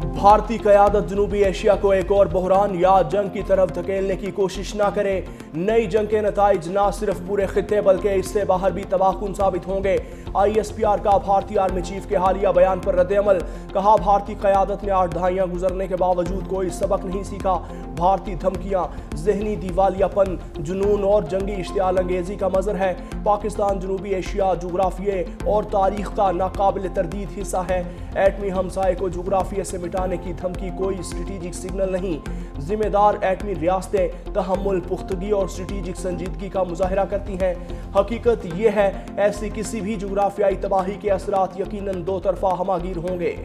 भारतीय क़यादत जनूबी एशिया को एक और बहरान या जंग की तरफ धकेलने की कोशिश न करे। नई जंग के नताइज न सिर्फ पूरे खित्ते बल्कि इससे बाहर भी तबाहकुन साबित होंगे। ISPR का भारतीय आर्मी चीफ के हालिया बयान पर रद्द-ए-अमल। कहा, भारतीय क़यादत ने 8 दहाइयां गुजरने के बावजूद कोई सबक नहीं सीखा। भारतीय धमकियां ज़हनी दिवालियापन, जुनून और जंगी इश्तियाल अंगेजी का मज़र है। पाकिस्तान जनूबी एशिया जुग्राफिये और तारीख का नाकाबिल तरदीद हिस्सा है। एटमी हमसाये को जुग्राफिये से मिटाने की धमकी कोई स्ट्रेटेजिक सिग्नल नहीं। जिम्मेदार एटमी रियासतें तहम्मुल, पुख्तगी और स्ट्रेटेजिक संजीदगी का मुजाहरा करती हैं। हकीकत ये है, ऐसी किसी भी जुग्राफियाई तबाही के असरात यकीनन दो तरफा हमागीर होंगे।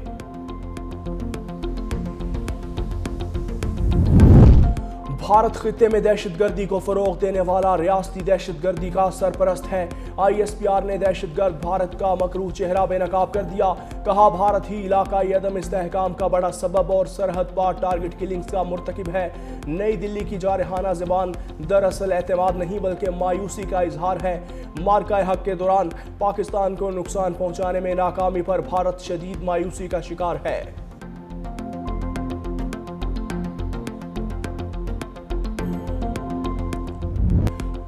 भारत खित्ते में दहशतगर्दी को फरोग देने वाला रियासती दहशतगर्दी का सरपरस्त है। ISPR ने दहशतगर्द भारत का मकरूह चेहरा बेनकाब कर दिया। कहा, भारत ही इलाकाई अदम इस्तेहकाम का बड़ा सबब और सरहद पार टारगेट किलिंग्स का मुर्तकिब है। नई दिल्ली की जारहाना ज़बान दरअसल एतमाद नहीं बल्कि मायूसी का इजहार है। मार्का हक के दौरान पाकिस्तान को नुकसान पहुंचाने में नाकामी पर भारत शदीद मायूसी का शिकार है।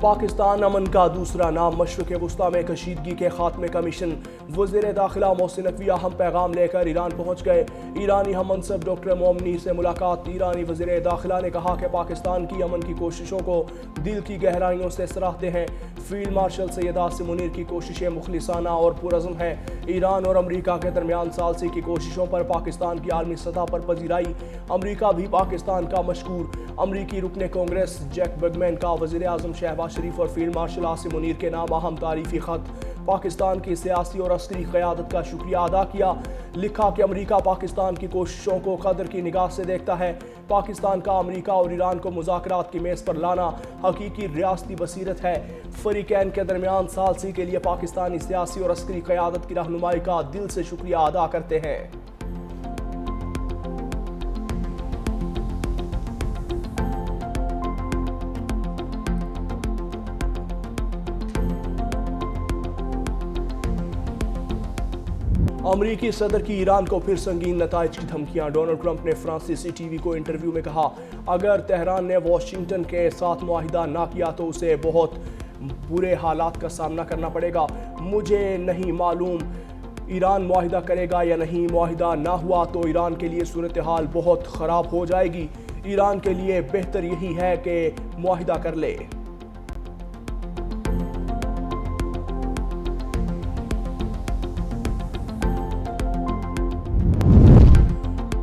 पाकिस्तान अमन का दूसरा नाम, मशरिक़ वुस्ता में कशीदगी के खात्मे का मिशन। वज़ीर दाखिला मोहसिन नकवी अहम पैगाम लेकर ईरान पहुँच गए। ईरानी हम मनसब डॉक्टर मोमनी से मुलाकात। ईरानी वज़ीर दाखिला ने कहा कि पाकिस्तान की अमन की कोशिशों को दिल की गहराइयों से सराहते हैं। फील्ड मार्शल सैयद आसिम मुनीर की कोशिशें मुखलिसाना और पुरज़्म हैं। ईरान और अमरीका के दरमियान सालसी की कोशिशों पर पाकिस्तान की आलमी सतह पर पजीराई। अमरीका भी पाकिस्तान का मशकूर। अमरीकी रुकने कांग्रेस जैक बर्गमैन का वज़ीर आज़म शहबाज शरीफ और फील्ड मार्शल आसिम मुनीर के नाम अहम तारीफी खत। पाकिस्तान की सियासी और अस्करी क़यादत का शुक्रिया अदा किया। लिखा कि अमरीका पाकिस्तान की कोशिशों को कदर की निगाह से देखता है। पाकिस्तान का अमरीका और ईरान को मुज़ाकरात की मेज़ पर लाना हकीकी रियासती बसीरत है। फ़रीक़ैन के दरमियान सालसी के लिए पाकिस्तानी सियासी और अस्करी क़यादत की रहनुमाई का दिल से शुक्रिया अदा करते हैं। अमरीकी सदर की ईरान को फिर संगीन नताइज की धमकियां। डोनाल्ड ट्रंप ने फ्रांसीसी टीवी को इंटरव्यू में कहा, अगर तेहरान ने वाशिंगटन के साथ मुआहिदा ना किया तो उसे बहुत बुरे हालात का सामना करना पड़ेगा। मुझे नहीं मालूम ईरान मुआहिदा करेगा या नहीं। मुआहिदा ना हुआ तो ईरान के लिए सूरत हाल बहुत ख़राब हो जाएगी। ईरान के लिए बेहतर यही है कि मुआहिदा कर ले।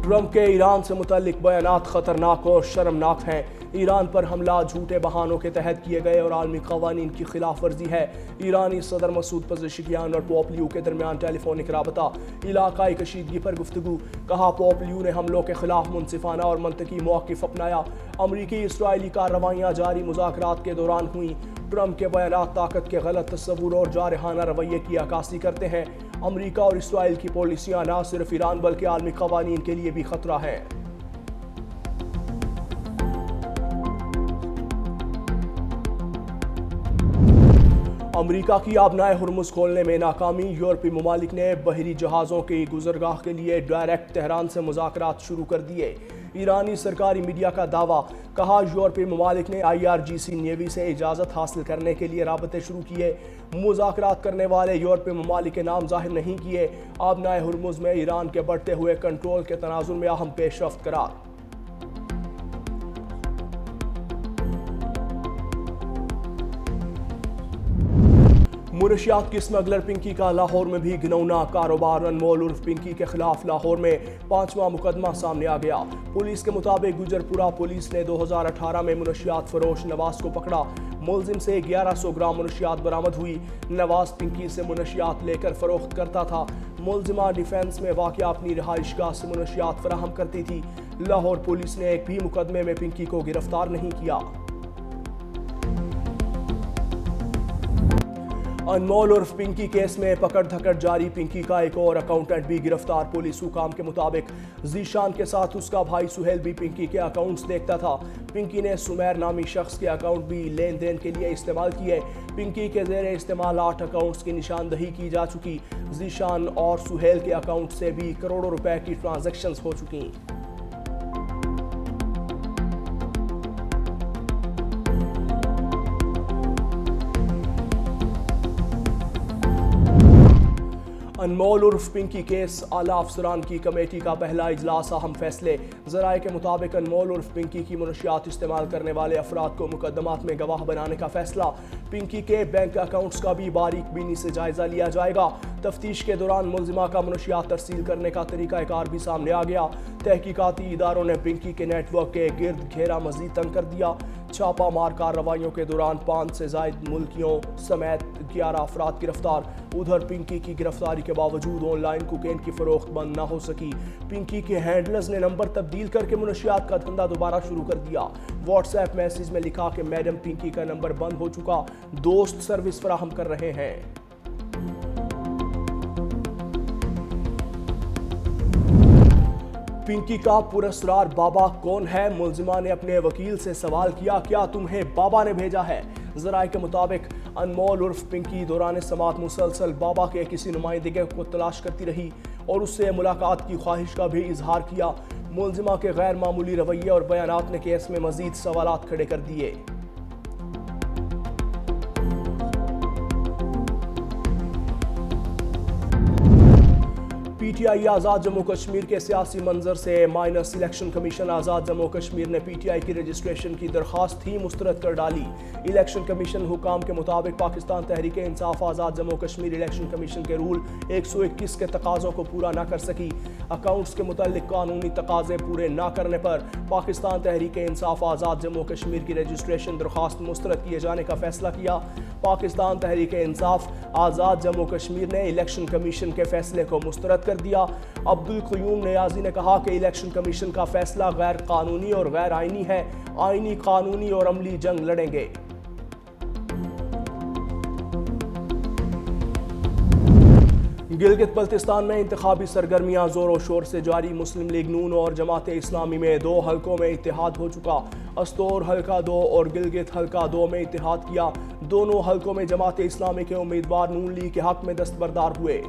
ट्रंप के ईरान से मुतल्लिक बयानात खतरनाक और शर्मनाक हैं। ईरान पर हमला झूठे बहानों के तहत किए गए और आलमी कवानीन की खिलाफ वर्जी है। ईरानी सदर मसूद पज़ेशिकियान और पोप लियो के दरमियान टेलीफोनिक राबता। इलाकाई कशीदगी पर गुफ्तगू। कहा, पोप लियो ने हमलों के खिलाफ मुनसिफाना और मंतकी मौक़िफ़ अपनाया। अमरीकी इसराइली कार्रवाइयाँ जारी मुज़ाकरात के दौरान हुई। ट्रंप के बयानात ताकत के गलत तस्वुर और जारहाना रवैये की अक्कासी करते हैं। अमरीका और इसराइल की पॉलिसियाँ न सिर्फ ईरान बल्कि आलमी कवानीन के लिए भी खतरा है। अमरीका की आबनाए हुर्मुज़ खोलने में नाकामी। यूरोपीय ममालिक ने बहरी जहाज़ों की गुज़रगाह के लिए डायरेक्ट तेहरान से मुज़ाकरात शुरू कर दिए। ईरानी सरकारी मीडिया का दावा। कहा, यूरोपीय ममालिक ने IRGC नेवी से इजाज़त हासिल करने के लिए राबते शुरू किए। मुज़ाकरात करने वाले यूरोपीय ममालिक के नाम जाहिर नहीं किए। आबनाए हुर्मुज़ में ईरान के बढ़ते हुए कंट्रोल के तनाजुर में अहम पेशरफ्त करार। मुनशियात की स्मगलर पिंकी का लाहौर में भी घिनौना कारोबार। अनमोल उर्फ पिंकी के खिलाफ लाहौर में 5वां मुकदमा सामने आ गया। पुलिस के मुताबिक गुजरपुरा पुलिस ने 2018 में मुनशियात फरोश नवाज को पकड़ा। मुलजिम से 1100 ग्राम मुनशियात बरामद हुई। नवाज पिंकी से मुनशियात लेकर फरोख्त करता था। मुलजिमा डिफेंस में वाक़या अपनी रिहाइशगाह से मुनशियात फराहम करती थी। लाहौर पुलिस ने एक भी मुकदमे में पिंकी को गिरफ्तार नहीं किया। انمول عرف پنکی کیس میں پکڑ دھکڑ جاری، پنکی کا ایک اور اکاؤنٹنٹ بھی گرفتار۔ پولیس حکام کے مطابق ذیشان کے ساتھ اس کا بھائی سہیل بھی پنکی کے اکاؤنٹس دیکھتا تھا۔ پنکی نے سمیر نامی شخص کے اکاؤنٹ بھی لین دین کے لیے استعمال کیے۔ پنکی کے زیر استعمال 8 اکاؤنٹس کی نشاندہی کی جا چکی۔ ذیشان اور سہیل کے اکاؤنٹ سے بھی کروڑوں روپے کی ٹرانزیکشنز ہو چکی۔ انمول عرف پنکی کیس، اعلیٰ افسران کی کمیٹی کا پہلا اجلاس، اہم فیصلے۔ ذرائع کے مطابق انمول عرف پنکی کی منشیات استعمال کرنے والے افراد کو مقدمات میں گواہ بنانے کا فیصلہ۔ پنکی کے بینک اکاؤنٹس کا بھی باریک بینی سے جائزہ لیا جائے گا۔ تفتیش کے دوران ملزمہ کا منشیات ترسیل کرنے کا طریقہ کار بھی سامنے آ گیا۔ تحقیقاتی اداروں نے پنکی کے نیٹ ورک کے گرد گھیرا مزید تنگ کر دیا۔ چھاپہ مار کارروائیوں کے دوران 5 سے زائد ملکیوں سمیت 11 افراد گرفتار۔ ادھر پنکی کی گرفتاری کے باوجود آن لائن کوکین کی فروخت بند نہ ہو سکی۔ پنکی کے ہینڈلرز نے نمبر تبدیل کر کے منشیات کا دھندا دوبارہ شروع کر دیا۔ واٹس ایپ میسیج میں لکھا کہ میڈم پنکی کا نمبر بند ہو چکا، دوست سروس فراہم کر رہے ہیں۔ پنکی کا پراسرار بابا کون ہے؟ ملزمہ نے اپنے وکیل سے سوال کیا، کیا تمہیں بابا نے بھیجا ہے؟ ذرائع کے مطابق انمول عرف پنکی دوران سماعت مسلسل بابا کے کسی نمائندگی کو تلاش کرتی رہی اور اس سے ملاقات کی خواہش کا بھی اظہار کیا۔ ملزمہ کے غیر معمولی رویے اور بیانات نے کیس میں مزید سوالات کھڑے کر دیے۔ پی ٹی آئی آزاد جموں کشمیر کے سیاسی منظر سے مائنس، الیکشن کمیشن آزاد جموں کشمیر نے پی ٹی آئی کی رجسٹریشن کی درخواست ہی مسترد کر ڈالی۔ الیکشن کمیشن حکام کے مطابق پاکستان تحریک انصاف آزاد جموں کشمیر الیکشن کمیشن کے رول 121 کے تقاضوں کو پورا نہ کر سکی۔ اکاؤنٹس کے متعلق قانونی تقاضے پورے نہ کرنے پر پاکستان تحریک انصاف آزاد جموں کشمیر کی رجسٹریشن درخواست مسترد کیے جانے کا فیصلہ کیا۔ پاکستان تحریک انصاف آزاد جموں کشمیر نے الیکشن کمیشن کے فیصلے کو مسترد کر دیا۔ عبدالقیوم نیازی نے کہا کہ الیکشن کمیشن کا فیصلہ غیر قانونی اور غیر آئینی ہے، آئینی، قانونی اور عملی جنگ لڑیں گے۔ گلگت بلتستان میں انتخابی سرگرمیاں زور و شور سے جاری۔ مسلم لیگ نون اور جماعت اسلامی میں 2 حلقوں میں اتحاد ہو چکا۔ استور حلقہ 2 اور گلگت حلقہ 2 میں اتحاد کیا۔ دونوں حلقوں میں جماعت اسلامی کے امیدوار نون لیگ کے حق میں دستبردار ہوئے۔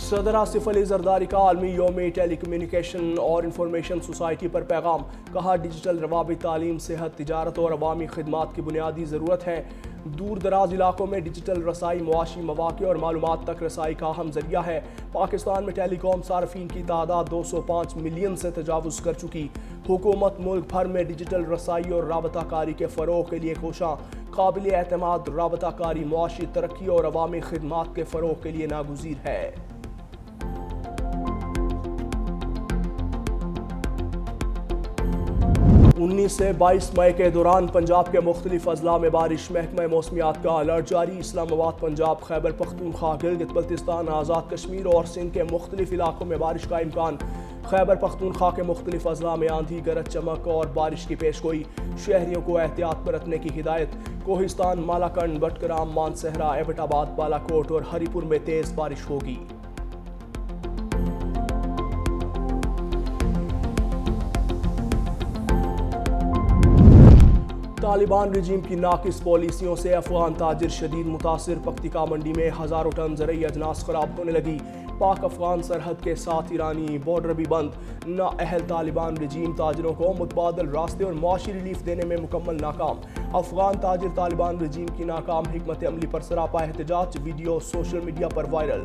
صدر آصف علی زرداری کا عالمی یوم ٹیلی کمیونیکیشن اور انفارمیشن سوسائٹی پر پیغام، کہا ڈیجیٹل روابط تعلیم، صحت، تجارت اور عوامی خدمات کی بنیادی ضرورت ہے۔ دور دراز علاقوں میں ڈیجیٹل رسائی معاشی مواقع اور معلومات تک رسائی کا اہم ذریعہ ہے۔ پاکستان میں ٹیلی کام صارفین کی تعداد 205 ملین سے تجاوز کر چکی۔ حکومت ملک بھر میں ڈیجیٹل رسائی اور رابطہ کاری کے فروغ کے لیے کوشاں۔ قابل اعتماد رابطہ کاری معاشی ترقی اور عوامی خدمات کے فروغ کے لیے ناگزیر ہے۔ 19 سے 22 مئی کے دوران پنجاب کے مختلف اضلاع میں بارش، محکمہ موسمیات کا الرٹ جاری۔ اسلام آباد، پنجاب، خیبر پختونخوا، گلگت بلتستان، آزاد کشمیر اور سندھ کے مختلف علاقوں میں بارش کا امکان۔ خیبر پختونخوا کے مختلف اضلاع میں آندھی، گرج چمک اور بارش کی پیشگوئی، شہریوں کو احتیاط برتنے کی ہدایت۔ کوہستان، مالاکنڈ، بٹگرام، مانسہرہ، ایبٹ آباد، بالاکوٹ اور ہری پور میں تیز بارش ہوگی۔ طالبان رجیم کی ناقص پالیسیوں سے افغان تاجر شدید متاثر، پکتیکا منڈی میں ہزاروں ٹن زرعی اجناس خراب ہونے لگی۔ پاک افغان سرحد کے ساتھ ایرانی بارڈر بھی بند۔ نااہل طالبان رجیم تاجروں کو متبادل راستے اور معاشی ریلیف دینے میں مکمل ناکام۔ افغان تاجر طالبان رجیم کی ناکام حکمت عملی پر سراپا احتجاج، ویڈیو سوشل میڈیا پر وائرل۔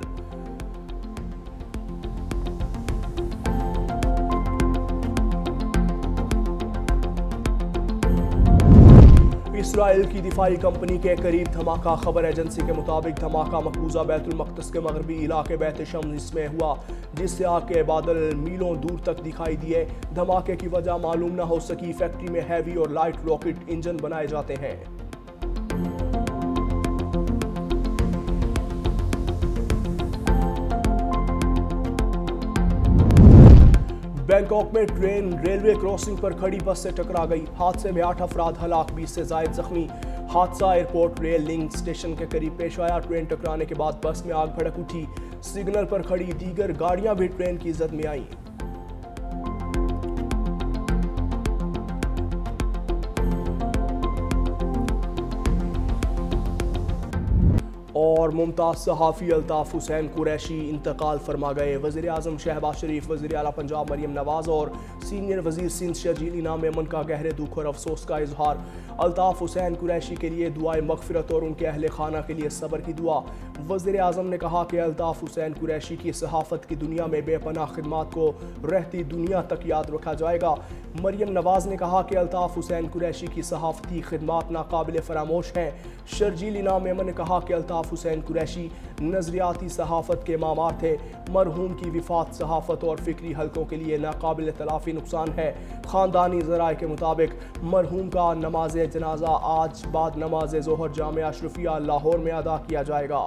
اسرائیل کی دفاعی کمپنی کے قریب دھماکہ، خبر ایجنسی کے مطابق دھماکہ مقبوضہ بیت المقدس کے مغربی علاقے بیت شمس میں ہوا، جس سے آگ کے بادل میلوں دور تک دکھائی دیے۔ دھماکے کی وجہ معلوم نہ ہو سکی۔ فیکٹری میں ہیوی اور لائٹ راکٹ انجن بنائے جاتے ہیں۔ بین बैंकॉक में ट्रेन रेलवे क्रॉसिंग पर खड़ी बस से टकरा गई। हादसे में 8 अफराद हलाक, 20 से जायद जख्मी। हादसा एयरपोर्ट रेल लिंक स्टेशन के करीब पेश आया। ट्रेन टकराने के बाद बस में आग भड़क उठी। सिग्नल पर खड़ी दीगर गाड़ियां भी ट्रेन की जद में आईं। और मुमताज़ सहाफ़ी अल्ताफ़ हुसैन कुरैशी इंतकाल फरमा गए। वज़ीर आज़म शहबाज शरीफ, वज़ीर आला पंजाब मरियम नवाज़ और सीनियर वज़ीर सिंध शर्जील इनाम मेमन का गहरे दुख और अफसोस का इजहार। अल्ताफ़ हुसैन कुरैशी के लिए दुआए मग़फ़िरत और उनके अहले खाना के लिए सब्र की दुआ। वज़ीर आज़म ने कहा कि अल्ताफ़ हुसैन कुरैशी की सहाफ़त की दुनिया में बेपनाह खिदमात को रहती दुनिया तक याद रखा जाएगा। मरियम नवाज़ ने कहा कि अल्ताफ़ हुसैन कुरैशी की सहाफ़ती खिदमात नाकाबिल फ़रामोश हैं। शर्जील इनाम मेमन ने कहा कि अल्ताफ़ हुसैन कुरैशी नज़रियाती सहाफ़त के मामार थे। मरहूम की विफ़ात सहाफ़त और फ़िक्री हलकों के लिए नाकाबिल तलाफ़ी नुकसान है। ख़ानदानी ज़राए के मुताबिक मरहूम का नमाज जनाजा आज बाद नमाज ज़ोहर जामिया अशरफिया लाहौर में अदा किया जाएगा।